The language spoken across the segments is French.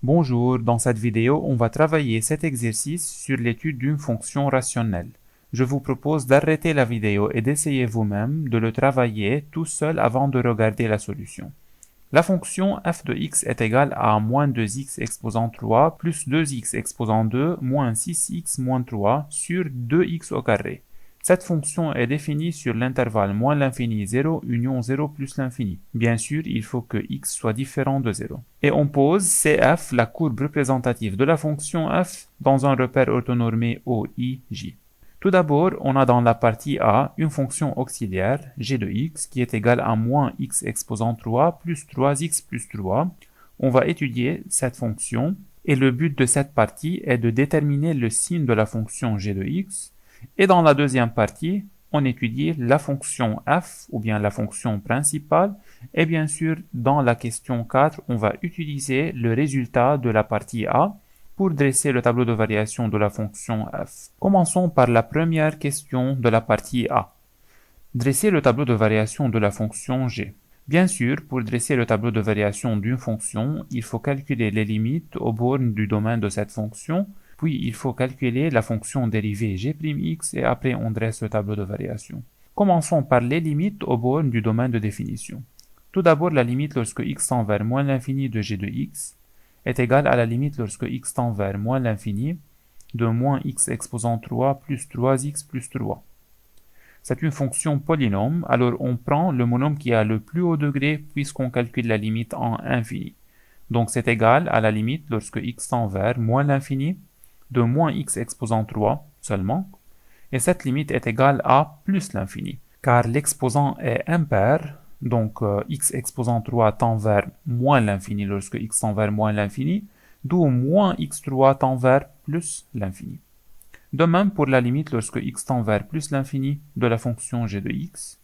Bonjour, dans cette vidéo, on va travailler cet exercice sur l'étude d'une fonction rationnelle. Je vous propose d'arrêter la vidéo et d'essayer vous-même de le travailler tout seul avant de regarder la solution. La fonction f de x est égale à moins 2x exposant 3 plus 2x exposant 2 moins 6x moins 3 sur 2x au carré. Cette fonction est définie sur l'intervalle moins l'infini 0 union 0 plus l'infini. Bien sûr, il faut que x soit différent de 0. Et on pose CF, la courbe représentative de la fonction f, dans un repère orthonormé OIJ. Tout d'abord, on a dans la partie A une fonction auxiliaire, g de x, qui est égale à moins x exposant 3 plus 3x plus 3. On va étudier cette fonction, et le but de cette partie est de déterminer le signe de la fonction g de x. Et dans la deuxième partie, on étudie la fonction f, ou bien la fonction principale, et bien sûr, dans la question 4, on va utiliser le résultat de la partie A pour dresser le tableau de variation de la fonction f. Commençons par la première question de la partie A. Dresser le tableau de variation de la fonction g. Bien sûr, pour dresser le tableau de variation d'une fonction, il faut calculer les limites aux bornes du domaine de cette fonction, puis il faut calculer la fonction dérivée g'x et après on dresse le tableau de variation. Commençons par les limites aux bornes du domaine de définition. Tout d'abord, la limite lorsque x tend vers moins l'infini de g de x est égale à la limite lorsque x tend vers moins l'infini de moins x exposant 3 plus 3x plus 3. C'est une fonction polynôme, alors on prend le monôme qui a le plus haut degré puisqu'on calcule la limite en infini. Donc c'est égal à la limite lorsque x tend vers moins l'infini de moins x exposant 3 seulement, et cette limite est égale à plus l'infini, car l'exposant est impair, donc x exposant 3 tend vers moins l'infini lorsque x tend vers moins l'infini, d'où moins x3 tend vers plus l'infini. De même pour la limite lorsque x tend vers plus l'infini de la fonction g de x,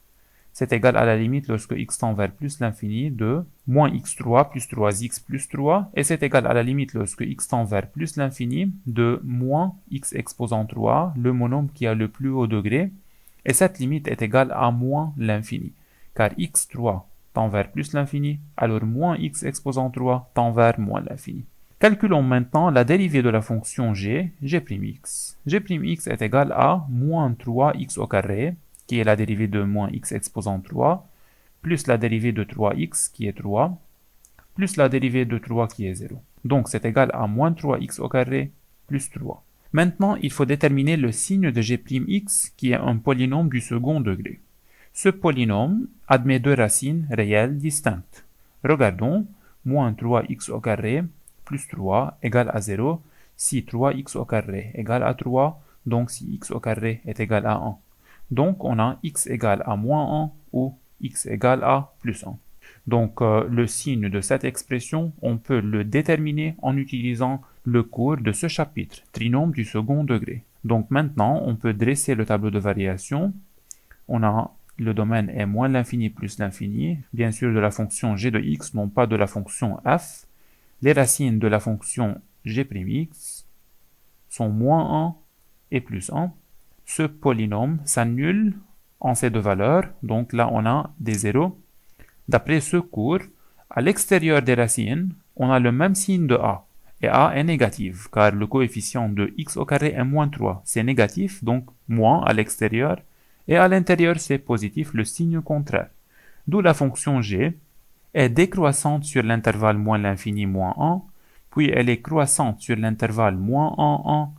c'est égal à la limite lorsque x tend vers plus l'infini de moins x3 plus 3x plus 3, et c'est égal à la limite lorsque x tend vers plus l'infini de moins x exposant 3, le monôme qui a le plus haut degré, et cette limite est égale à moins l'infini, car x3 tend vers plus l'infini, alors moins x exposant 3 tend vers moins l'infini. Calculons maintenant la dérivée de la fonction g, g'x. G'x est égal à moins 3x au carré, qui est la dérivée de moins x exposant 3, plus la dérivée de 3x, qui est 3, plus la dérivée de 3, qui est 0. Donc c'est égal à moins 3x au carré, plus 3. Maintenant, il faut déterminer le signe de g'x, qui est un polynôme du second degré. Ce polynôme admet deux racines réelles distinctes. Regardons, moins 3x au carré, plus 3 égale à 0, si 3x au carré égale à 3, donc si x au carré est égal à 1. Donc on a x égale à moins 1 ou x égale à plus 1. Donc le signe de cette expression, on peut le déterminer en utilisant le cours de ce chapitre, trinôme du second degré. Donc maintenant, on peut dresser le tableau de variation. On a le domaine est moins l'infini plus l'infini, bien sûr de la fonction g de x, non pas de la fonction f. Les racines de la fonction g'x sont moins 1 et plus 1. Ce polynôme s'annule en ces deux valeurs, donc là on a des zéros. D'après ce cours, à l'extérieur des racines, on a le même signe de a, et a est négatif, car le coefficient de x au carré est moins 3, c'est négatif, donc moins à l'extérieur, et à l'intérieur c'est positif, le signe contraire. D'où la fonction g est décroissante sur l'intervalle moins l'infini moins 1, puis elle est croissante sur l'intervalle moins 1, 1,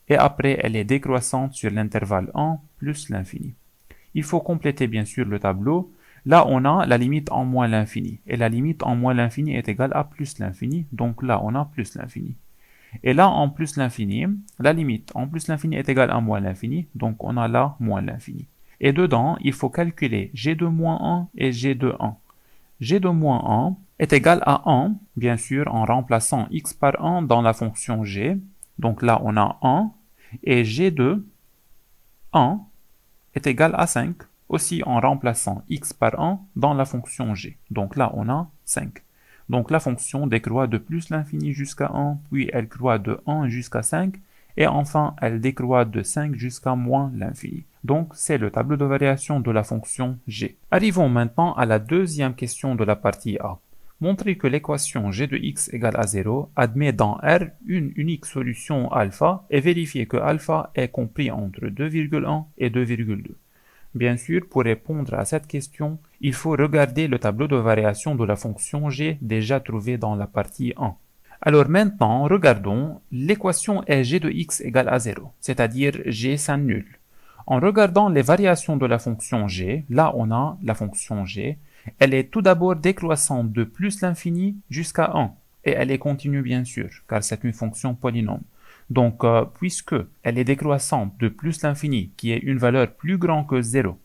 et après elle est décroissante sur l'intervalle 1 plus l'infini. Il faut compléter bien sûr le tableau. Là on a la limite en moins l'infini, et la limite en moins l'infini est égale à plus l'infini, donc là on a plus l'infini. Et là en plus l'infini, la limite en plus l'infini est égale à moins l'infini, donc on a là moins l'infini. Et dedans, il faut calculer g de moins 1 et g de 1. g de moins 1 est égal à 1, bien sûr, en remplaçant x par 1 dans la fonction g. Donc là, on a 1, et g de 1 est égal à 5, aussi en remplaçant x par 1 dans la fonction g. Donc là, on a 5. Donc la fonction décroît de plus l'infini jusqu'à 1, puis elle croît de 1 jusqu'à 5, et enfin, elle décroît de 5 jusqu'à moins l'infini. Donc, c'est le tableau de variation de la fonction g. Arrivons maintenant à la deuxième question de la partie A. montrer que l'équation g de x égale à 0 admet dans R une unique solution alpha et vérifier que alpha est compris entre 2,1 et 2,2. Bien sûr, pour répondre à cette question, il faut regarder le tableau de variation de la fonction g déjà trouvé dans la partie 1. Alors maintenant, regardons, l'équation est g de x égale à 0, c'est-à-dire g s'annule. En regardant les variations de la fonction g, là on a la fonction g, elle est tout d'abord décroissante de plus l'infini jusqu'à 1, et elle est continue bien sûr, car c'est une fonction polynôme. Donc, puisque elle est décroissante de plus l'infini, qui est une valeur plus grande que 0,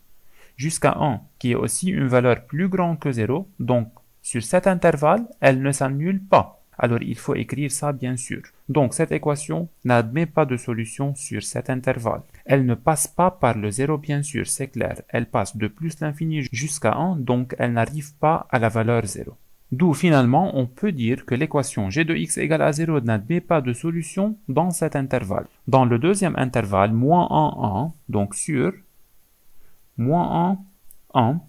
jusqu'à 1, qui est aussi une valeur plus grande que 0, donc sur cet intervalle, elle ne s'annule pas. Alors, il faut écrire ça bien sûr. Donc, cette équation n'admet pas de solution sur cet intervalle. Elle ne passe pas par le 0 bien sûr, c'est clair. Elle passe de plus l'infini jusqu'à 1, donc elle n'arrive pas à la valeur 0. D'où finalement, on peut dire que l'équation g de x égale à 0 n'admet pas de solution dans cet intervalle. Dans le deuxième intervalle, moins 1, 1, donc sur moins 1, 1,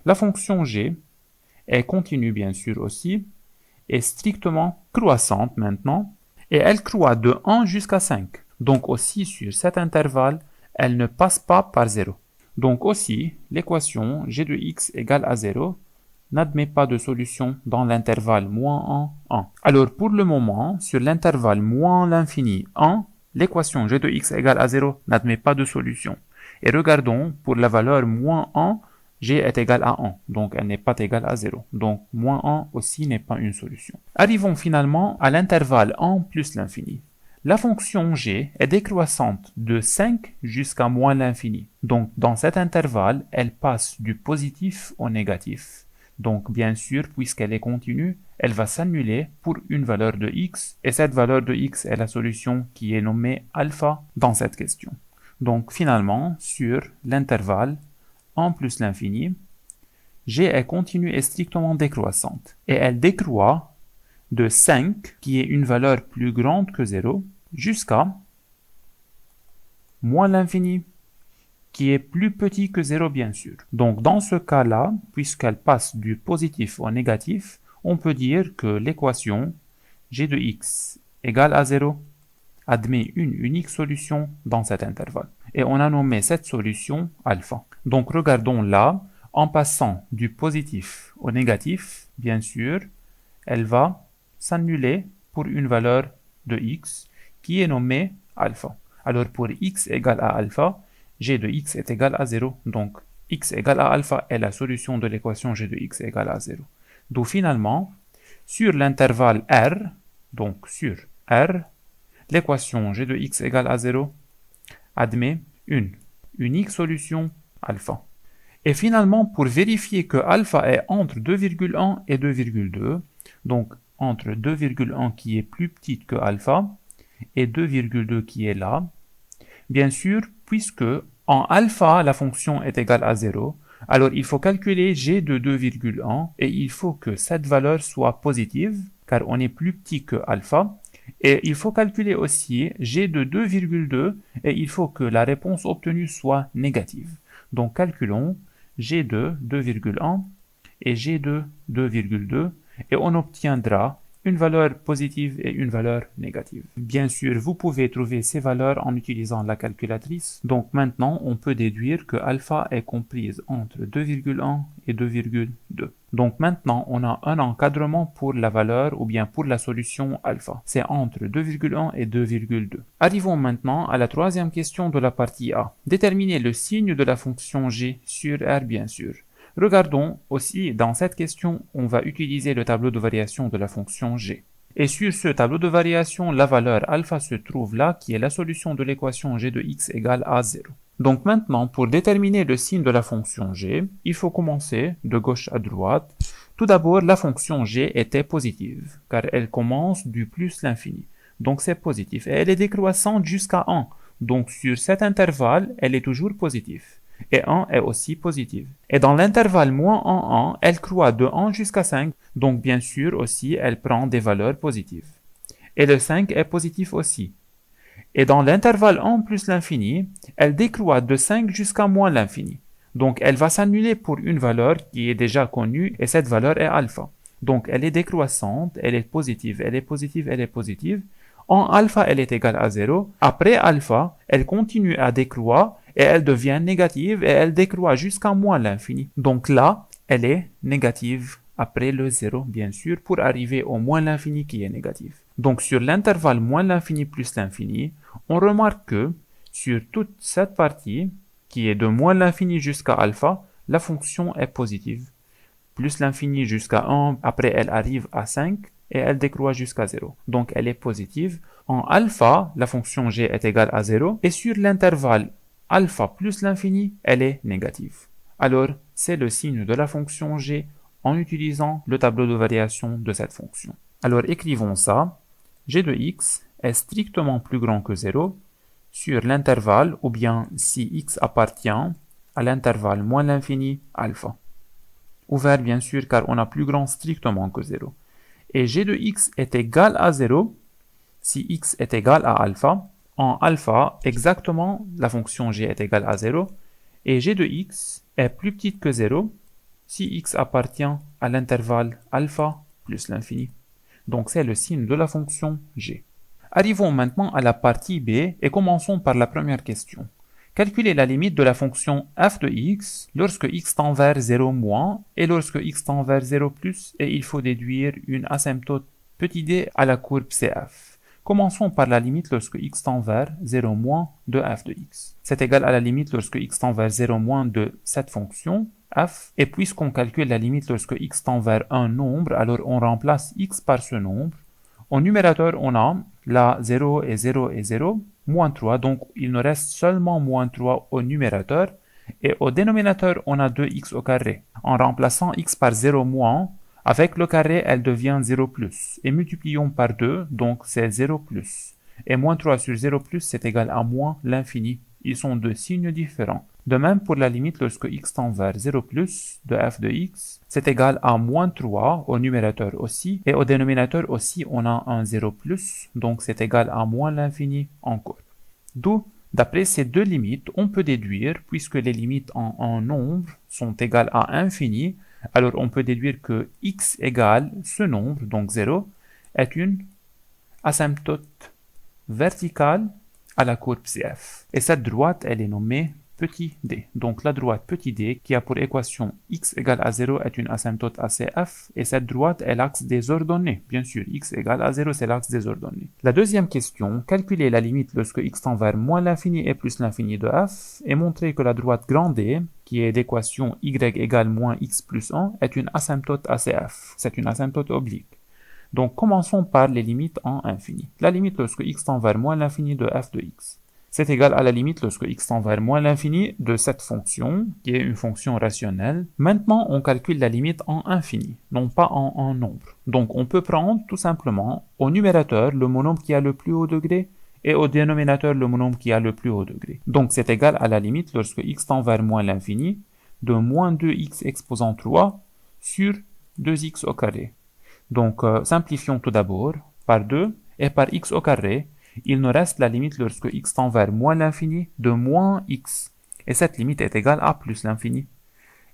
la fonction g est continue bien sûr aussi, est strictement croissante maintenant, et elle croît de 1 jusqu'à 5. Donc aussi sur cet intervalle, elle ne passe pas par 0. Donc aussi, l'équation g de x égale à 0 n'admet pas de solution dans l'intervalle moins 1, 1. Alors pour le moment, sur l'intervalle moins l'infini 1, l'équation g de x égale à 0 n'admet pas de solution. Et regardons, pour la valeur moins 1, g est égal à 1, donc elle n'est pas égale à 0. Donc moins 1 aussi n'est pas une solution. Arrivons finalement à l'intervalle 1 plus l'infini. La fonction g est décroissante de 5 jusqu'à moins l'infini. Donc dans cet intervalle, elle passe du positif au négatif. Donc bien sûr, puisqu'elle est continue, elle va s'annuler pour une valeur de x, et cette valeur de x est la solution qui est nommée alpha dans cette question. Donc finalement, sur l'intervalle 1 plus l'infini, g est continue et strictement décroissante, et elle décroît de 5, qui est une valeur plus grande que 0, jusqu'à moins l'infini, qui est plus petit que 0 bien sûr. Donc dans ce cas-là, puisqu'elle passe du positif au négatif, on peut dire que l'équation g de x égale à 0 admet une unique solution dans cet intervalle. Et on a nommé cette solution alpha. Donc regardons là, en passant du positif au négatif, bien sûr, elle va s'annuler pour une valeur de x qui est nommée alpha. Alors pour x égale à alpha, g de x est égal à 0, donc x égale à alpha est la solution de l'équation g de x égale à 0. Donc finalement, sur l'intervalle R, donc sur R, l'équation g de x égale à 0 admet une unique solution alpha. Et finalement, pour vérifier que alpha est entre 2,1 et 2,2, donc entre 2,1 qui est plus petite que alpha et 2,2 qui est là, bien sûr, puisque en alpha, la fonction est égale à 0, alors il faut calculer g de 2,1 et il faut que cette valeur soit positive, car on est plus petit que alpha, et il faut calculer aussi g de 2,2 et il faut que la réponse obtenue soit négative. Donc calculons g de 2,1 et g de 2,2 et on obtiendra une valeur positive et une valeur négative. Bien sûr, vous pouvez trouver ces valeurs en utilisant la calculatrice. Donc maintenant, on peut déduire que alpha est comprise entre 2,1 et 2,2. Donc maintenant, on a un encadrement pour la valeur ou bien pour la solution alpha. C'est entre 2,1 et 2,2. Arrivons maintenant à la troisième question de la partie A. Déterminer le signe de la fonction g sur R bien sûr. Regardons aussi, dans cette question, on va utiliser le tableau de variation de la fonction g. Et sur ce tableau de variation, la valeur alpha se trouve là, qui est la solution de l'équation g de x égale à 0. Donc maintenant, pour déterminer le signe de la fonction g, il faut commencer de gauche à droite. Tout d'abord, la fonction g était positive, car elle commence du plus l'infini. Donc c'est positif. Et elle est décroissante jusqu'à 1. Donc sur cet intervalle, elle est toujours positive. Et 1 est aussi positive. Et dans l'intervalle moins 1, 1, elle croît de 1 jusqu'à 5, donc bien sûr aussi elle prend des valeurs positives. Et le 5 est positif aussi. Et dans l'intervalle 1 plus l'infini, elle décroît de 5 jusqu'à moins l'infini. Donc elle va s'annuler pour une valeur qui est déjà connue et cette valeur est alpha. Donc, elle est décroissante, elle est positive, elle est positive, elle est positive. En alpha, elle est égale à 0. Après alpha, elle continue à décroître et elle devient négative et elle décroît jusqu'à moins l'infini. Donc là, elle est négative après le 0, bien sûr, pour arriver au moins l'infini qui est négatif. Donc sur l'intervalle moins l'infini plus l'infini, on remarque que sur toute cette partie, qui est de moins l'infini jusqu'à alpha, la fonction est positive. Plus l'infini jusqu'à 1, après elle arrive à 5, et elle décroît jusqu'à 0. Donc elle est positive. En alpha, la fonction g est égale à 0, et sur l'intervalle alpha plus l'infini, elle est négative. Alors, c'est le signe de la fonction g en utilisant le tableau de variation de cette fonction. Alors écrivons ça. G de x est strictement plus grand que 0 sur l'intervalle, ou bien si x appartient à l'intervalle moins l'infini alpha. Ouvert bien sûr car on a plus grand strictement que 0. Et g de x est égal à 0 si x est égal à alpha. En alpha, exactement, la fonction g est égale à 0. Et g de x est plus petite que 0 si x appartient à l'intervalle alpha plus l'infini. Donc c'est le signe de la fonction g. Arrivons maintenant à la partie b et commençons par la première question. Calculez la limite de la fonction f de x lorsque x tend vers 0 moins et lorsque x tend vers 0 plus, et il faut déduire une asymptote petit d à la courbe CF. Commençons par la limite lorsque x tend vers 0 moins de f de x. C'est égal à la limite lorsque x tend vers 0 moins de cette fonction f, et puisqu'on calcule la limite lorsque x tend vers un nombre, alors on remplace x par ce nombre. Au numérateur, on a là 0 et 0 et 0, moins 3, donc il nous reste seulement moins 3 au numérateur, et au dénominateur, on a 2x au carré. En remplaçant x par 0 moins, avec le carré, elle devient 0 plus, et multiplions par 2, donc c'est 0 plus. Et moins 3 sur 0 plus, c'est égal à moins l'infini. Ils sont deux signes différents. De même pour la limite lorsque x tend vers 0 plus de f de x, c'est égal à moins 3 au numérateur aussi, et au dénominateur aussi on a un 0 plus, donc c'est égal à moins l'infini encore. D'où, d'après ces deux limites, on peut déduire, puisque les limites en un nombre sont égales à infini, alors on peut déduire que x égale ce nombre, donc 0, est une asymptote verticale à la courbe CF. Et cette droite, elle est nommée petit d. Donc la droite petit d qui a pour équation x égale à 0 est une asymptote ACF, et cette droite est l'axe des ordonnées. Bien sûr, x égale à 0, c'est l'axe des ordonnées. La deuxième question, calculer la limite lorsque x tend vers moins l'infini et plus l'infini de f, et montrer que la droite grand D, qui est l'équation y égale moins x plus 1, est une asymptote ACF. C'est une asymptote oblique. Donc commençons par les limites en infini. La limite lorsque x tend vers moins l'infini de f de x. C'est égal à la limite lorsque x tend vers moins l'infini de cette fonction, qui est une fonction rationnelle. Maintenant, on calcule la limite en infini, non pas en un nombre. Donc on peut prendre tout simplement au numérateur le monombre qui a le plus haut degré, et au dénominateur le monombre qui a le plus haut degré. Donc c'est égal à la limite lorsque x tend vers moins l'infini de moins 2x exposant 3 sur 2x au carré. Donc simplifions tout d'abord par 2 et par x au carré. Il nous reste la limite lorsque x tend vers moins l'infini de moins x. Et cette limite est égale à plus l'infini.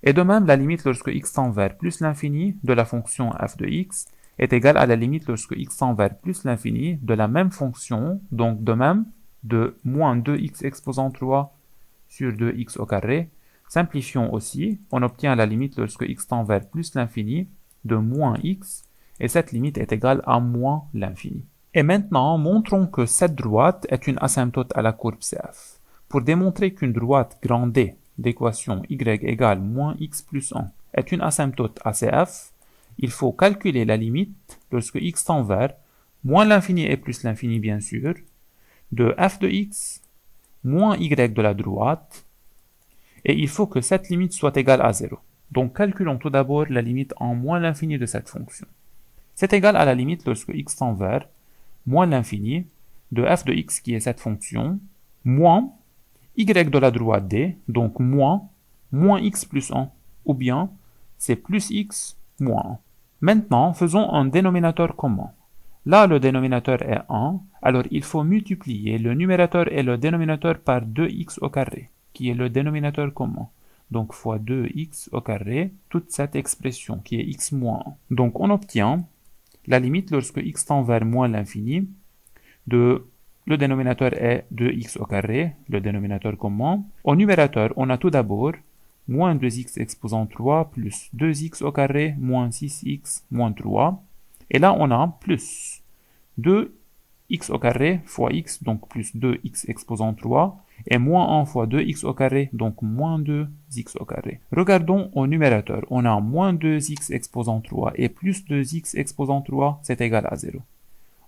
Et de même, la limite lorsque x tend vers plus l'infini de la fonction f de x est égale à la limite lorsque x tend vers plus l'infini de la même fonction, donc de même, de moins 2x exposant 3 sur 2x au carré. Simplifions aussi, on obtient la limite lorsque x tend vers plus l'infini de moins x, et cette limite est égale à moins l'infini. Et maintenant, montrons que cette droite est une asymptote à la courbe CF. Pour démontrer qu'une droite grand D d'équation y égale moins x plus 1 est une asymptote à CF, il faut calculer la limite lorsque x tend vers moins l'infini et plus l'infini bien sûr, de f de x moins y de la droite, et il faut que cette limite soit égale à 0. Donc calculons tout d'abord la limite en moins l'infini de cette fonction. C'est égal à la limite lorsque x tend vers moins l'infini de f de x qui est cette fonction, moins y de la droite d, donc moins x plus 1, ou bien c'est plus x moins 1. Maintenant, faisons un dénominateur commun. Là, le dénominateur est 1, alors il faut multiplier le numérateur et le dénominateur par 2x au carré, qui est le dénominateur commun. donc fois 2x au carré, toute cette expression qui est x moins 1. Donc on obtient la limite lorsque x tend vers moins l'infini de le dénominateur est 2x au carré, le dénominateur commun. Au numérateur, on a tout d'abord moins 2x exposant 3 plus 2x au carré moins 6x moins 3. Et là, on a plus 2x au carré fois x, donc plus 2x exposant 3, et moins 1 fois 2x au carré, donc moins 2x au carré. Regardons au numérateur, on a moins 2x exposant 3 et plus 2x exposant 3, c'est égal à 0.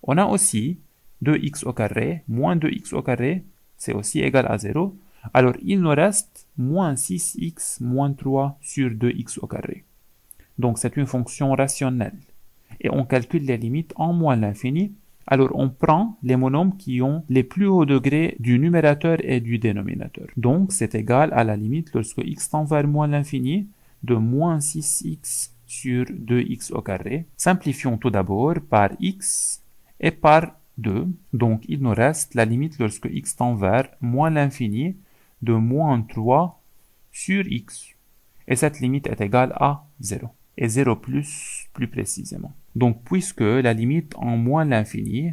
On a aussi 2x au carré, moins 2x au carré, c'est aussi égal à 0. Alors, il nous reste moins 6x moins 3 sur 2x au carré. Donc, c'est une fonction rationnelle. Et on calcule les limites en moins l'infini. Alors, on prend les monomes qui ont les plus hauts degrés du numérateur et du dénominateur. Donc, c'est égal à la limite lorsque x tend vers moins l'infini de moins 6x sur 2x au carré. Simplifions tout d'abord par x et par 2. Donc, il nous reste la limite lorsque x tend vers moins l'infini de moins 3 sur x. Et cette limite est égale à 0. Et 0 plus précisément. Donc, puisque la limite en moins l'infini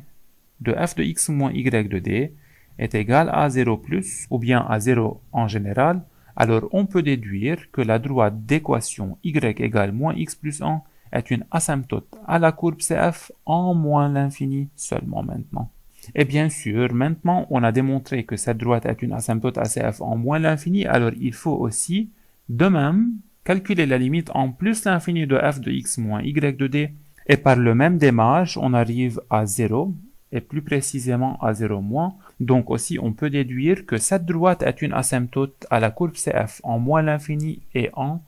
de f de x moins y de d est égale à 0 plus, ou bien à 0 en général, alors on peut déduire que la droite d'équation y égale moins x plus 1 est une asymptote à la courbe CF en moins l'infini seulement maintenant. Et bien sûr, maintenant on a démontré que cette droite est une asymptote à CF en moins l'infini, alors il faut aussi, de même, calculer la limite en plus l'infini de f de x moins y de d, et par le même démarche, on arrive à 0, et plus précisément à 0 moins. Donc aussi, on peut déduire que cette droite est une asymptote à la courbe CF en moins l'infini et en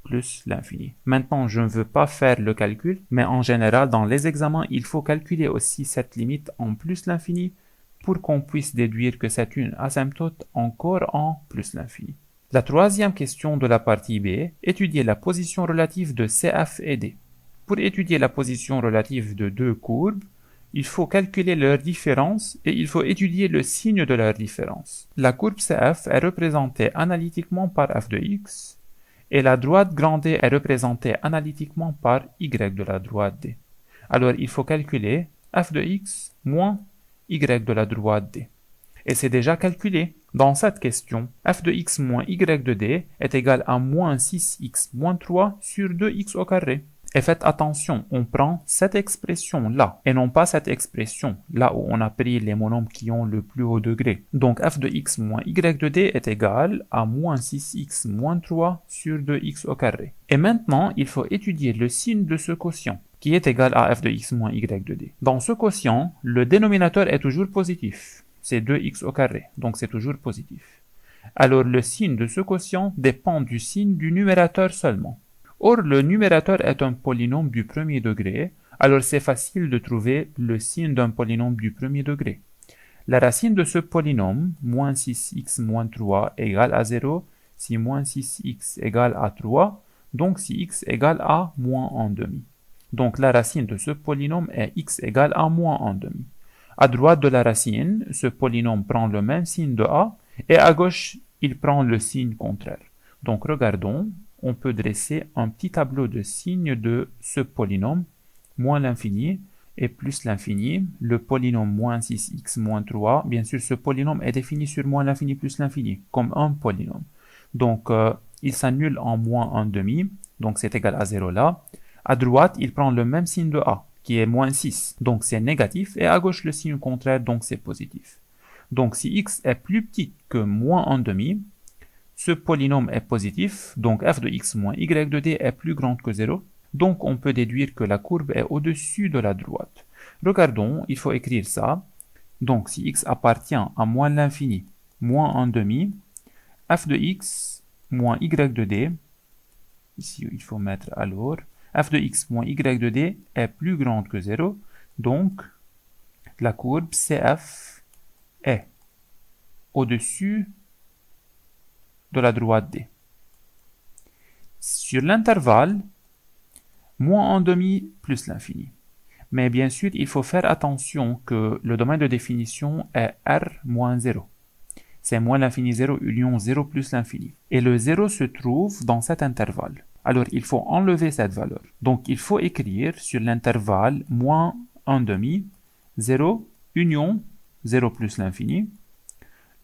plus l'infini. Maintenant, je ne veux pas faire le calcul, mais en général, dans les examens, il faut calculer aussi cette limite en plus l'infini pour qu'on puisse déduire que c'est une asymptote encore en plus l'infini. La troisième question de la partie B, étudier la position relative de CF et D. Pour étudier la position relative de deux courbes, il faut calculer leur différence et il faut étudier le signe de leur différence. La courbe CF est représentée analytiquement par f de x et la droite grand D est représentée analytiquement par y de la droite D. Alors il faut calculer f de x moins y de la droite D. Et c'est déjà calculé. Dans cette question, f de x moins y de d est égal à moins 6x moins 3 sur 2x au carré. Et faites attention, on prend cette expression-là, et non pas cette expression, là où on a pris les monomes qui ont le plus haut degré. Donc f de x moins y de d est égal à moins 6x moins 3 sur 2x au carré. Et maintenant, il faut étudier le signe de ce quotient, qui est égal à f de x moins y de d. Dans ce quotient, le dénominateur est toujours positif. C'est 2x au carré, donc c'est toujours positif. Alors le signe de ce quotient dépend du signe du numérateur seulement. Or, le numérateur est un polynôme du premier degré, alors c'est facile de trouver le signe d'un polynôme du premier degré. La racine de ce polynôme, moins 6x moins 3 égale à 0, si moins 6x égale à 3, donc si x égale à moins 1 demi. Donc la racine de ce polynôme est x égale à moins 1 demi. À droite de la racine, ce polynôme prend le même signe de a, et à gauche, il prend le signe contraire. Donc regardons, on peut dresser un petit tableau de signes de ce polynôme, moins l'infini et plus l'infini, le polynôme moins 6x moins 3, bien sûr ce polynôme est défini sur moins l'infini plus l'infini, comme un polynôme. Donc il s'annule en moins 1 demi, donc c'est égal à 0 là. À droite, il prend le même signe de a, qui est moins 6, donc c'est négatif, et à gauche le signe contraire, donc c'est positif. Donc si x est plus petit que moins 1 demi, ce polynôme est positif, donc f de x moins y de d est plus grand que 0, donc on peut déduire que la courbe est au-dessus de la droite. Regardons, il faut écrire ça. Donc si x appartient à moins l'infini, moins 1 demi, f de x moins y de d, ici il faut mettre alors, f de x moins y de d est plus grande que 0, donc la courbe CF est au-dessus de la droite D. Sur l'intervalle, moins 1 demi plus l'infini. Mais bien sûr, il faut faire attention que le domaine de définition est R moins 0. C'est moins l'infini 0 union 0 plus l'infini. Et le 0 se trouve dans cet intervalle. Alors, il faut enlever cette valeur. Donc, il faut écrire sur l'intervalle moins 1 demi, 0, union 0 plus l'infini,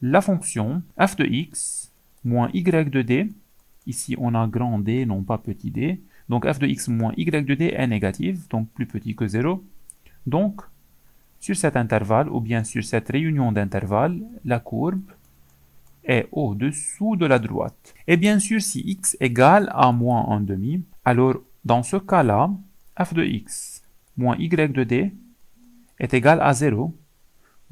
la fonction f de x moins y de d. Ici, on a grand D, non pas petit d. Donc, f de x moins y de d est négative, donc plus petit que 0. Donc, sur cet intervalle, ou bien sur cette réunion d'intervalles, la courbe est au-dessous de la droite. Et bien sûr, si x égale à moins 1 demi, alors dans ce cas-là, f de x moins y de d est égal à 0.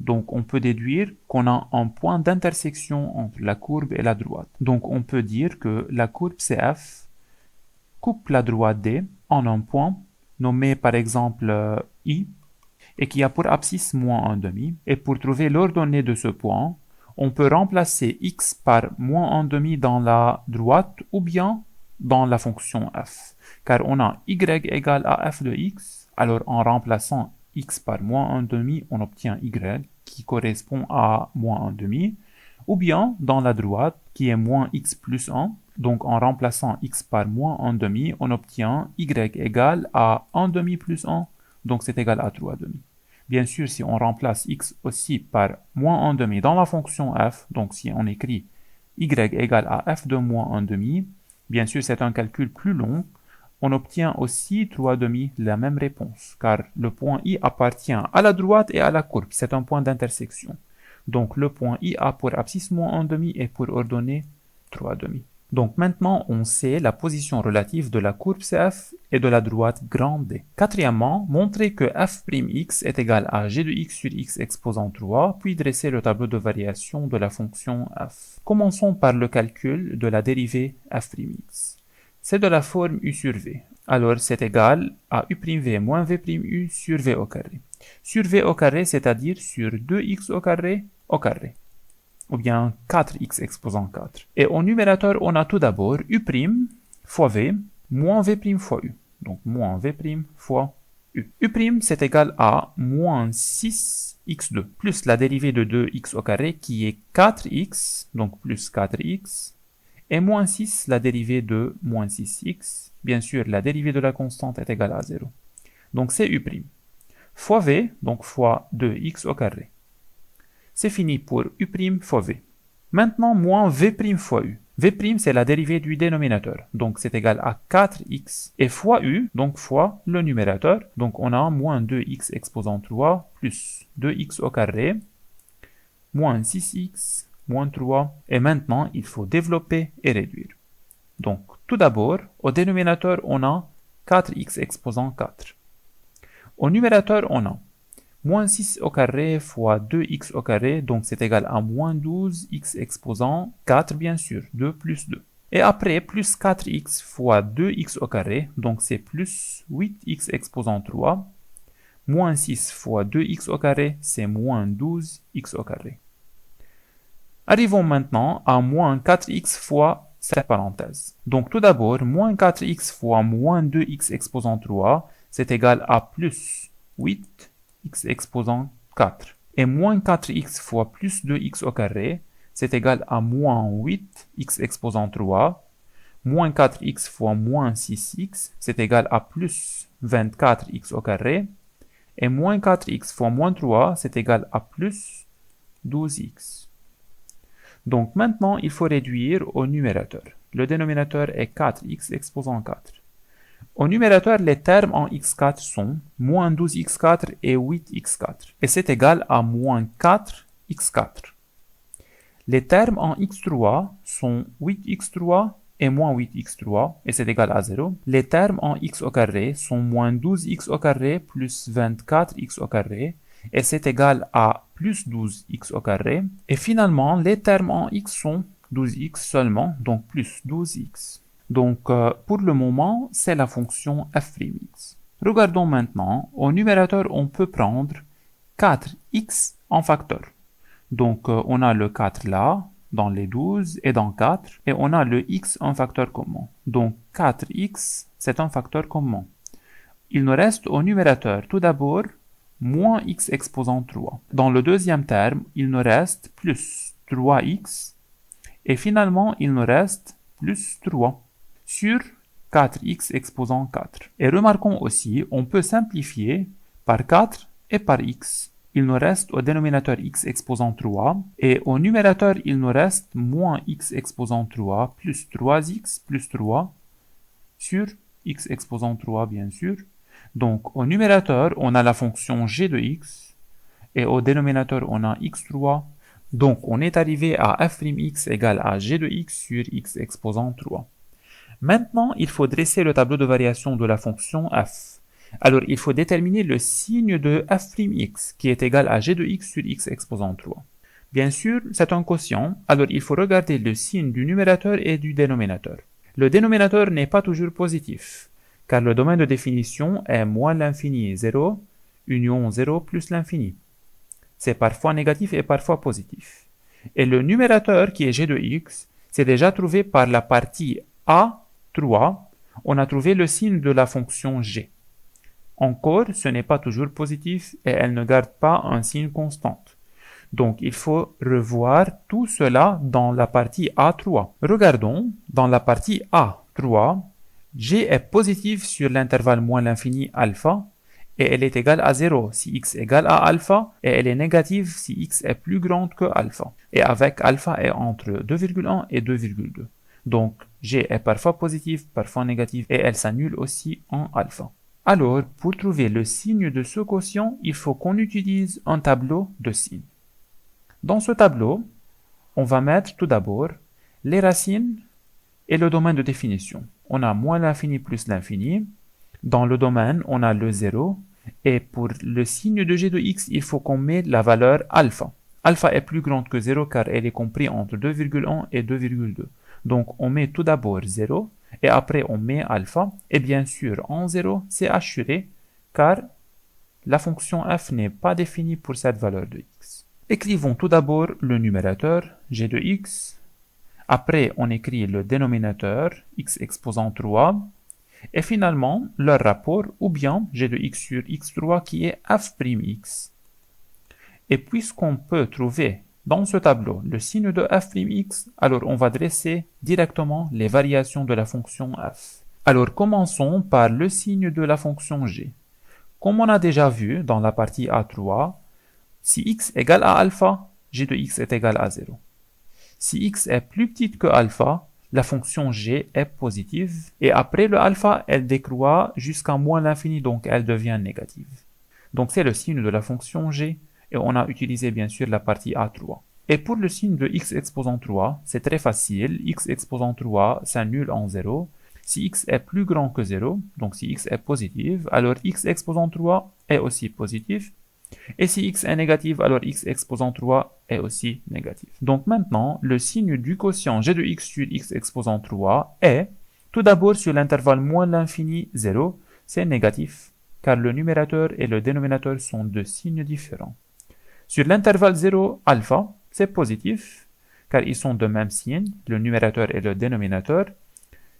Donc on peut déduire qu'on a un point d'intersection entre la courbe et la droite. Donc on peut dire que la courbe CF coupe la droite D en un point nommé par exemple I et qui a pour abscisse moins 1 demi. Et pour trouver l'ordonnée de ce point, on peut remplacer x par moins 1 demi dans la droite ou bien dans la fonction f. Car on a y égale à f de x, alors en remplaçant x par moins 1 demi, on obtient y qui correspond à moins 1 demi, ou bien dans la droite qui est moins x plus 1, donc en remplaçant x par moins 1 demi, on obtient y égale à 1 demi plus 1, donc c'est égal à 3 demi. Bien sûr, si on remplace x aussi par moins 1 demi dans la fonction f, donc si on écrit y égale à f de moins 1 demi, bien sûr c'est un calcul plus long, on obtient aussi 3 demi la même réponse, car le point I appartient à la droite et à la courbe, c'est un point d'intersection. Donc le point I a pour abscisse moins 1 demi et pour ordonnée 3 demi. Donc maintenant, on sait la position relative de la courbe CF et de la droite grand D. Quatrièmement, montrer que f'x est égal à g de x sur x exposant 3, puis dresser le tableau de variation de la fonction f. Commençons par le calcul de la dérivée f'x. C'est de la forme u sur v. Alors c'est égal à u'v moins v'u sur v au carré. Sur v au carré, c'est-à-dire sur 2x au carré, ou bien 4x exposant 4. Et au numérateur, on a tout d'abord u' fois v moins v' fois u. Donc moins v' fois u. U' c'est égal à moins 6x2 plus la dérivée de 2x au carré qui est 4x, donc plus 4x, et moins 6 la dérivée de moins 6x. Bien sûr, la dérivée de la constante est égale à 0. Donc c'est u'. Fois v, donc fois 2x au carré. C'est fini pour u' fois v. Maintenant, moins v' fois u. V' c'est la dérivée du dénominateur, donc c'est égal à 4x, et fois u, donc fois le numérateur, donc on a moins 2x exposant 3, plus 2x au carré, moins 6x, moins 3, et maintenant il faut développer et réduire. Donc tout d'abord, au dénominateur on a 4x exposant 4. Au numérateur on a moins 6 au carré fois 2x au carré, donc c'est égal à moins 12x exposant 4 bien sûr, 2 plus 2. Et après, plus 4x fois 2x au carré, donc c'est plus 8x exposant 3. Moins 6 fois 2x au carré, c'est moins 12x au carré. Arrivons maintenant à moins 4x fois cette parenthèse. Donc tout d'abord, moins 4x fois moins 2x exposant 3, c'est égal à plus 8 x exposant 4. Et moins 4x fois plus 2x au carré, c'est égal à moins 8x exposant 3. Moins 4x fois moins 6x, c'est égal à plus 24x au carré. Et moins 4x fois moins 3, c'est égal à plus 12x. Donc maintenant, il faut réduire au numérateur. Le dénominateur est 4x exposant 4. Au numérateur, les termes en x4 sont moins 12x4 et 8x4. Et c'est égal à moins 4x4. Les termes en x3 sont 8x3 et moins 8x3, et c'est égal à 0. Les termes en x au carré sont moins 12x au carré plus 24x au carré, et c'est égal à plus 12x au carré. Et finalement, les termes en x sont 12x seulement, donc plus 12x. Donc, pour le moment, c'est la fonction f'x. Regardons maintenant, au numérateur, on peut prendre 4x en facteur. Donc, on a le 4 là, dans les 12 et dans 4, et on a le x en facteur commun. Donc, 4x, c'est un facteur commun. Il nous reste au numérateur, tout d'abord, moins x exposant 3. Dans le deuxième terme, il nous reste plus 3x. Et finalement, il nous reste plus 3 sur 4x exposant 4. Et remarquons aussi, on peut simplifier par 4 et par x. Il nous reste au dénominateur x exposant 3, et au numérateur, il nous reste moins x exposant 3 plus 3x plus 3 sur x exposant 3, bien sûr. Donc, au numérateur, on a la fonction g de x, et au dénominateur, on a x3. Donc, on est arrivé à f'x égale à g de x sur x exposant 3. Maintenant, il faut dresser le tableau de variation de la fonction f. Alors, il faut déterminer le signe de f'x, qui est égal à g de x sur x exposant 3. Bien sûr, c'est un quotient, alors il faut regarder le signe du numérateur et du dénominateur. Le dénominateur n'est pas toujours positif, car le domaine de définition est moins l'infini 0, union 0 plus l'infini. C'est parfois négatif et parfois positif. Et le numérateur, qui est g de x, c'est déjà trouvé par la partie a3, on a trouvé le signe de la fonction g. Encore, ce n'est pas toujours positif et elle ne garde pas un signe constant. Donc, il faut revoir tout cela dans la partie A3. Regardons, dans la partie A3, g est positive sur l'intervalle moins l'infini alpha, et elle est égale à 0 si x égale à alpha, et elle est négative si x est plus grande que alpha, et avec alpha est entre 2,1 et 2,2. Donc, g est parfois positive, parfois négative, et elle s'annule aussi en alpha. Alors, pour trouver le signe de ce quotient, il faut qu'on utilise un tableau de signes. Dans ce tableau, on va mettre tout d'abord les racines et le domaine de définition. On a moins l'infini plus l'infini. Dans le domaine, on a le 0. Et pour le signe de g de x, il faut qu'on mette la valeur alpha. Alpha est plus grande que 0 car elle est comprise entre 2,1 et 2,2. Donc, on met tout d'abord 0. Et après, on met alpha. Et bien sûr, en 0, c'est assuré car la fonction f n'est pas définie pour cette valeur de x. Écrivons tout d'abord le numérateur, g de x. Après, on écrit le dénominateur, x exposant 3. Et finalement, leur rapport, ou bien g de x sur x3 qui est f'x. Et puisqu'on peut trouver dans ce tableau le signe de f'x, alors on va dresser directement les variations de la fonction f. Alors commençons par le signe de la fonction g. Comme on a déjà vu dans la partie A3, si x égale à alpha, g de x est égal à 0. Si x est plus petite que alpha, la fonction g est positive, et après le alpha, elle décroît jusqu'à moins l'infini, donc elle devient négative. Donc c'est le signe de la fonction g, et on a utilisé bien sûr la partie A3. Et pour le signe de x exposant 3, c'est très facile, x exposant 3 s'annule en 0. Si x est plus grand que 0, donc si x est positif, alors x exposant 3 est aussi positif. Et si x est négatif, alors x exposant 3 est aussi négatif. Donc maintenant, le signe du quotient g de x sur x exposant 3 est, tout d'abord sur l'intervalle moins l'infini 0, c'est négatif, car le numérateur et le dénominateur sont deux signes différents. Sur l'intervalle 0 alpha, c'est positif, car ils sont de même signe, le numérateur et le dénominateur.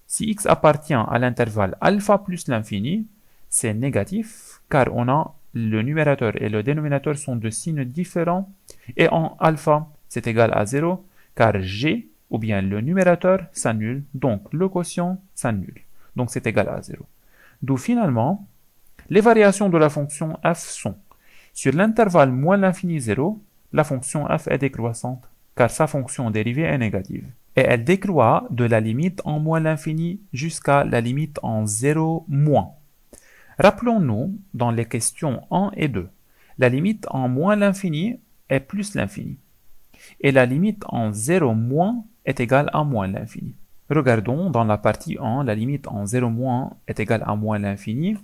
Si x appartient à l'intervalle alpha plus l'infini, c'est négatif, car on a le numérateur et le dénominateur sont de signes différents, et en alpha, c'est égal à 0, car g, ou bien le numérateur, s'annule, donc le quotient s'annule. Donc c'est égal à 0. D'où finalement, les variations de la fonction f sont, sur l'intervalle moins l'infini 0, la fonction f est décroissante, car sa fonction dérivée est négative. Et elle décroît de la limite en moins l'infini jusqu'à la limite en 0 moins. Rappelons-nous, dans les questions 1 et 2, la limite en moins l'infini est plus l'infini. Et la limite en 0 moins est égale à moins l'infini. Regardons, dans la partie 1, la limite en 0 moins est égale à moins l'infini.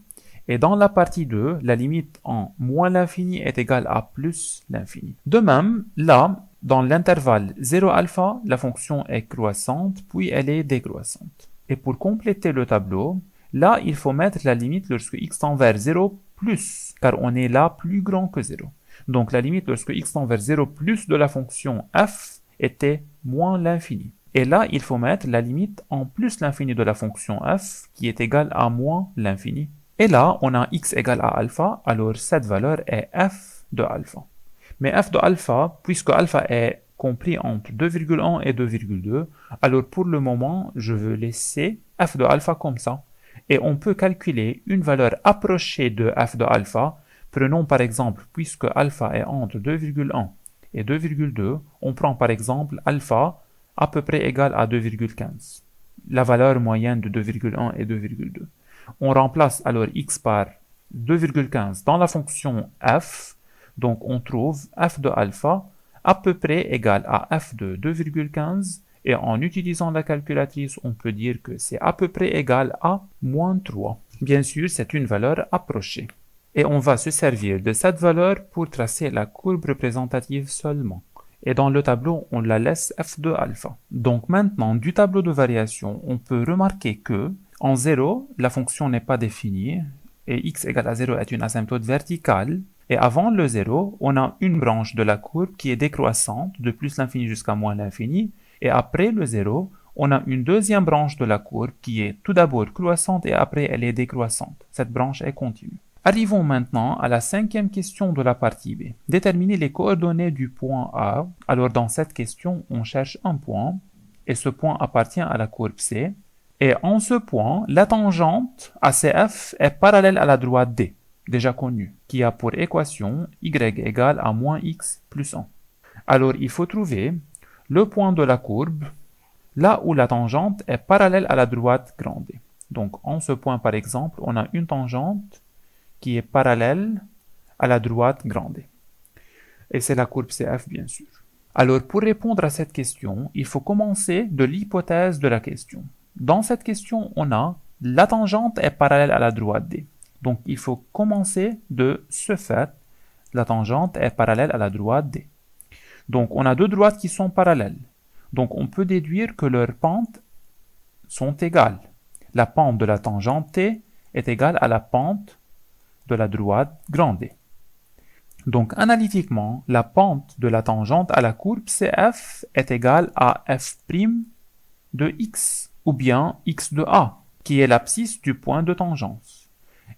Et dans la partie 2, la limite en moins l'infini est égale à plus l'infini. De même, là, dans l'intervalle 0 alpha, la fonction est croissante, puis elle est décroissante. Et pour compléter le tableau, là, il faut mettre la limite lorsque x tend vers 0 plus, car on est là plus grand que 0. Donc la limite lorsque x tend vers 0 plus de la fonction f était moins l'infini. Et là, il faut mettre la limite en plus l'infini de la fonction f, qui est égale à moins l'infini. Et là, on a x égale à alpha, alors cette valeur est f de alpha. Mais f de alpha, puisque alpha est compris entre 2,1 et 2,2. Alors pour le moment, je veux laisser f de alpha comme ça. Et on peut calculer une valeur approchée de f de alpha. Prenons par exemple, puisque alpha est entre 2,1 et 2,2, on prend par exemple alpha à peu près égal à 2,15. La valeur moyenne de 2,1 et 2,2. On remplace alors x par 2,15 dans la fonction f. Donc on trouve f de alpha à peu près égal à f de 2,15 et en utilisant la calculatrice, on peut dire que c'est à peu près égal à moins 3. Bien sûr, c'est une valeur approchée. Et on va se servir de cette valeur pour tracer la courbe représentative seulement. Et dans le tableau, on la laisse f de alpha. Donc maintenant, du tableau de variation, on peut remarquer que en 0, la fonction n'est pas définie et x égale à 0 est une asymptote verticale. Et avant le 0, on a une branche de la courbe qui est décroissante de plus l'infini jusqu'à moins l'infini. Et après le 0, on a une deuxième branche de la courbe qui est tout d'abord croissante et après elle est décroissante. Cette branche est continue. Arrivons maintenant à la cinquième question de la partie B. Déterminer les coordonnées du point A. Alors dans cette question, on cherche un point et ce point appartient à la courbe C. Et en ce point, la tangente ACF est parallèle à la droite D, déjà connue, qui a pour équation y égale à moins x plus 1. Alors il faut trouver le point de la courbe là où la tangente est parallèle à la droite grande D. Donc en ce point par exemple, on a une tangente qui est parallèle à la droite grande D. Et c'est la courbe CF bien sûr. Alors pour répondre à cette question, il faut commencer de l'hypothèse de la question. Dans cette question, on a la tangente est parallèle à la droite D. Donc il faut commencer de ce fait, la tangente est parallèle à la droite D. Donc on a deux droites qui sont parallèles. Donc on peut déduire que leurs pentes sont égales. La pente de la tangente T est égale à la pente de la droite grande D. Donc analytiquement, la pente de la tangente à la courbe CF est égale à f' de x, ou bien x de a, qui est l'abscisse du point de tangence.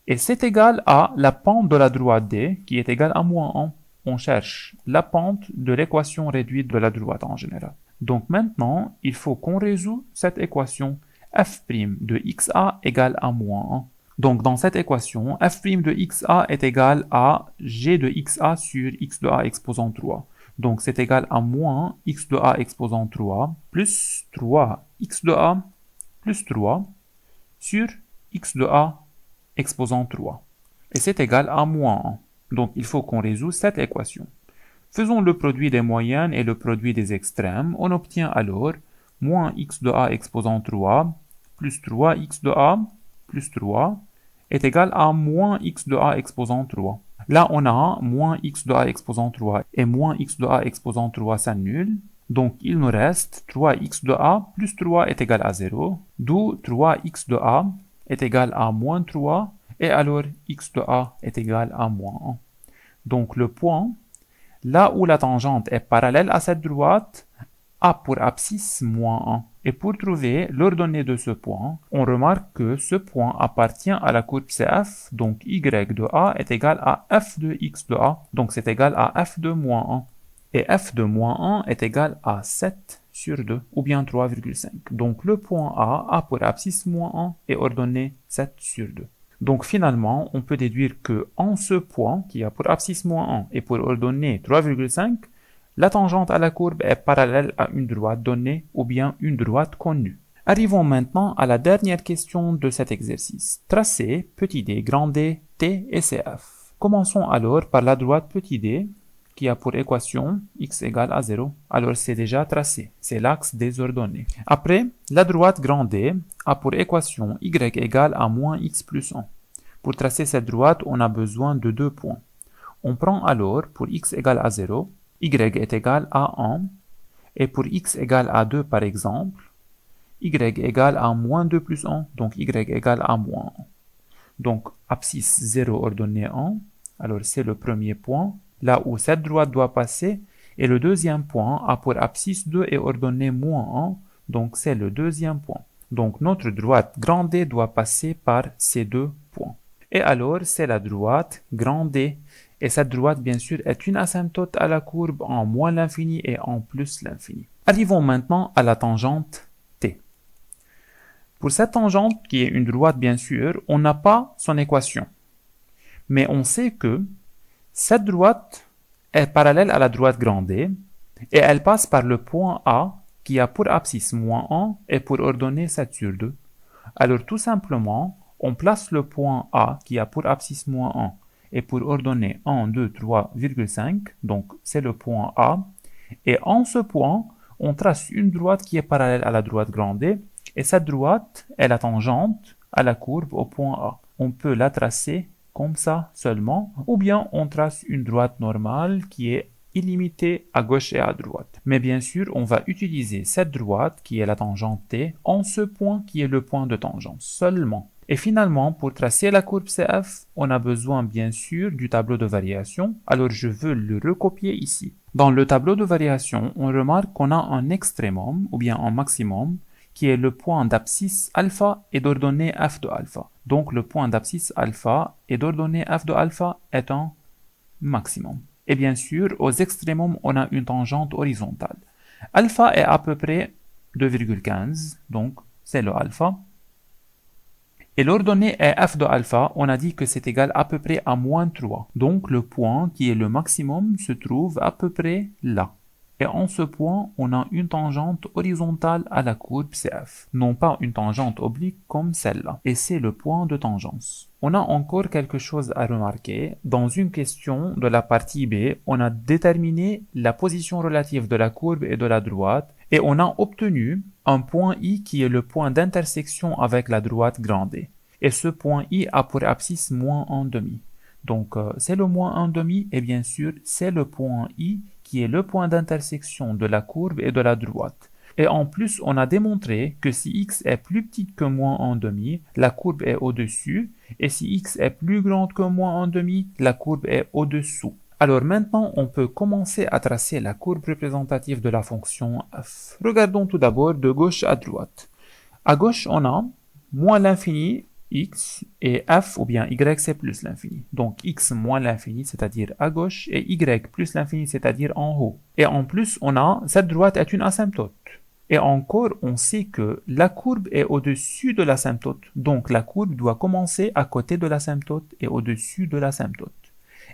Et c'est égal à la pente de la droite D, qui est égale à moins 1. On cherche la pente de l'équation réduite de la droite en général. Donc maintenant, il faut qu'on résout cette équation f' de xa égale à moins 1. Donc dans cette équation, f' de xa est égal à g de xa sur x de a exposant 3. Donc c'est égal à moins x de a exposant 3 plus 3 x de a plus 3 sur x de a exposant 3. Et c'est égal à moins 1. Donc il faut qu'on résout cette équation. Faisons le produit des moyennes et le produit des extrêmes. On obtient alors moins x de a exposant 3 plus 3 x de a plus 3 est égal à moins x de a exposant 3. Là, on a moins x de a exposant 3 et moins x de a exposant 3 s'annulent. Donc, il nous reste 3x de a plus 3 est égal à 0, d'où 3x de a est égal à moins 3 et alors x de a est égal à moins 1. Donc, le point, là où la tangente est parallèle à cette droite, a pour abscisse moins 1. Et pour trouver l'ordonnée de ce point, on remarque que ce point appartient à la courbe CF, donc y de a est égal à f de x de a, donc c'est égal à f de moins 1. Et f de moins 1 est égal à 7 sur 2, ou bien 3,5. Donc le point A pour abscisse moins 1 et ordonnée 7 sur 2. Donc finalement, on peut déduire que en ce point, qui a pour abscisse moins 1 et pour ordonnée 3,5, la tangente à la courbe est parallèle à une droite donnée ou bien une droite connue. Arrivons maintenant à la dernière question de cet exercice. Tracez petit d, grand D, T et CF. Commençons alors par la droite petit d qui a pour équation x égale à 0. Alors c'est déjà tracé, c'est l'axe des ordonnées. Après, la droite grand D a pour équation y égale à moins x plus 1. Pour tracer cette droite, on a besoin de deux points. On prend alors pour x égale à 0, y est égal à 1, et pour x égale à 2 par exemple, y égale à moins 2 plus 1, donc y égale à moins 1. Donc abscisse 0 ordonnée 1, alors c'est le premier point, là où cette droite doit passer, et le deuxième point a pour abscisse 2 et ordonnée moins 1, donc c'est le deuxième point. Donc notre droite grand D doit passer par ces deux points. Et alors c'est la droite grand D. Et cette droite, bien sûr, est une asymptote à la courbe en moins l'infini et en plus l'infini. Arrivons maintenant à la tangente t. Pour cette tangente, qui est une droite, bien sûr, on n'a pas son équation. Mais on sait que cette droite est parallèle à la droite grande D et elle passe par le point A qui a pour abscisse moins 1 et pour ordonnée 7 sur 2. Alors tout simplement, on place le point A qui a pour abscisse moins 1 et pour ordonnée 1, 2, 3,5, donc c'est le point A. Et en ce point, on trace une droite qui est parallèle à la droite grande D et cette droite est la tangente à la courbe au point A. On peut la tracer comme ça seulement, ou bien on trace une droite normale qui est illimitée à gauche et à droite. Mais bien sûr, on va utiliser cette droite qui est la tangente T en ce point qui est le point de tangente seulement. Et finalement, pour tracer la courbe CF, on a besoin bien sûr du tableau de variation, alors je veux le recopier ici. Dans le tableau de variation, on remarque qu'on a un extrémum, ou bien un maximum, qui est le point d'abscisse alpha et d'ordonnée f de alpha. Donc le point d'abscisse alpha et d'ordonnée f de alpha est un maximum. Et bien sûr, aux extrémums, on a une tangente horizontale. Alpha est à peu près 2,15, donc c'est le alpha. Et l'ordonnée est f de alpha, on a dit que c'est égal à peu près à moins 3. Donc le point qui est le maximum se trouve à peu près là. Et en ce point, on a une tangente horizontale à la courbe CF, non pas une tangente oblique comme celle-là. Et c'est le point de tangence. On a encore quelque chose à remarquer. Dans une question de la partie B, on a déterminé la position relative de la courbe et de la droite, et on a obtenu un point I qui est le point d'intersection avec la droite grande D. Et ce point I a pour abscisse moins 1,5. Donc c'est le moins 1,5 et bien sûr c'est le point I qui est le point d'intersection de la courbe et de la droite. Et en plus, on a démontré que si x est plus petit que moins 1,5, la courbe est au-dessus, et si x est plus grande que moins 1,5, la courbe est au-dessous. Alors maintenant, on peut commencer à tracer la courbe représentative de la fonction f. Regardons tout d'abord de gauche à droite. À gauche, on a moins l'infini, x, et f ou bien y c'est plus l'infini. Donc x moins l'infini, c'est-à-dire à gauche, et y plus l'infini, c'est-à-dire en haut. Et en plus, on a, cette droite est une asymptote. Et encore, on sait que la courbe est au-dessus de l'asymptote. Donc la courbe doit commencer à côté de l'asymptote et au-dessus de l'asymptote.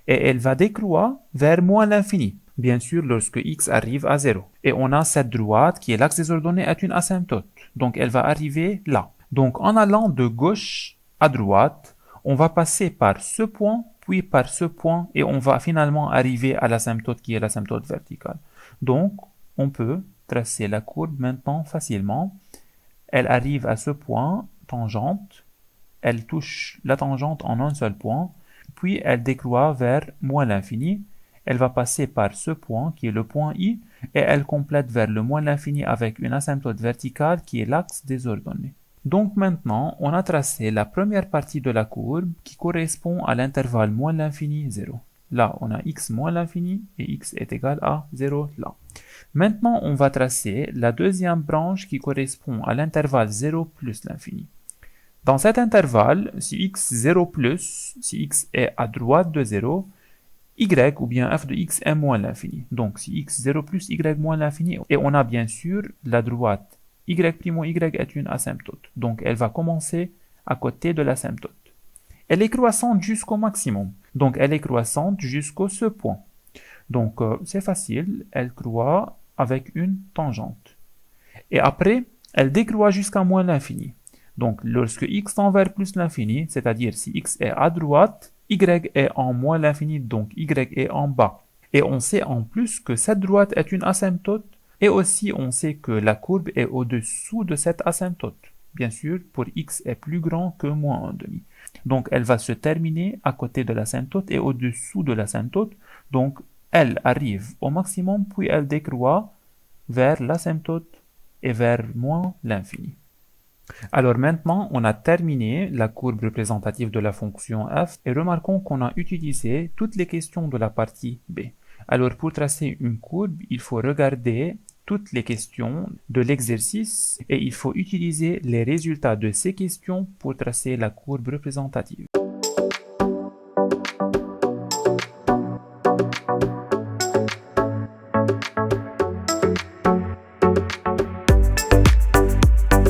Et elle va décroître vers moins l'infini. Bien sûr, lorsque x arrive à 0. Et on a cette droite qui est l'axe des ordonnées est une asymptote. Donc elle va arriver là. Donc en allant de gauche à droite, on va passer par ce point, puis par ce point, et on va finalement arriver à l'asymptote qui est l'asymptote verticale. Donc on peut tracer la courbe maintenant facilement. Elle arrive à ce point, tangente, elle touche la tangente en un seul point, puis elle décroît vers moins l'infini. Elle va passer par ce point qui est le point I, et elle complète vers le moins l'infini avec une asymptote verticale qui est l'axe des ordonnées. Donc maintenant, on a tracé la première partie de la courbe qui correspond à l'intervalle moins l'infini 0. Là, on a x moins l'infini et x est égal à 0 là. Maintenant, on va tracer la deuxième branche qui correspond à l'intervalle 0 plus l'infini. Dans cet intervalle, si x 0 plus, si x est à droite de 0, y ou bien f de x est moins l'infini. Donc si x 0 plus, y moins l'infini, et on a bien sûr la droite y' y est une asymptote. Donc elle va commencer à côté de l'asymptote. Elle est croissante jusqu'au maximum. Donc elle est croissante jusqu'au ce point. Donc c'est facile, elle croît avec une tangente. Et après, elle décroît jusqu'à moins l'infini. Donc lorsque x tend vers plus l'infini, c'est-à-dire si x est à droite, y est en moins l'infini, donc y est en bas. Et on sait en plus que cette droite est une asymptote, et aussi on sait que la courbe est au-dessous de cette asymptote. Bien sûr, pour x est plus grand que moins 1,5. Donc elle va se terminer à côté de l'asymptote et au-dessous de l'asymptote. Donc elle arrive au maximum, puis elle décroît vers l'asymptote et vers moins l'infini. Alors maintenant, on a terminé la courbe représentative de la fonction f et remarquons qu'on a utilisé toutes les questions de la partie B. Alors pour tracer une courbe, il faut regarder toutes les questions de l'exercice et il faut utiliser les résultats de ces questions pour tracer la courbe représentative.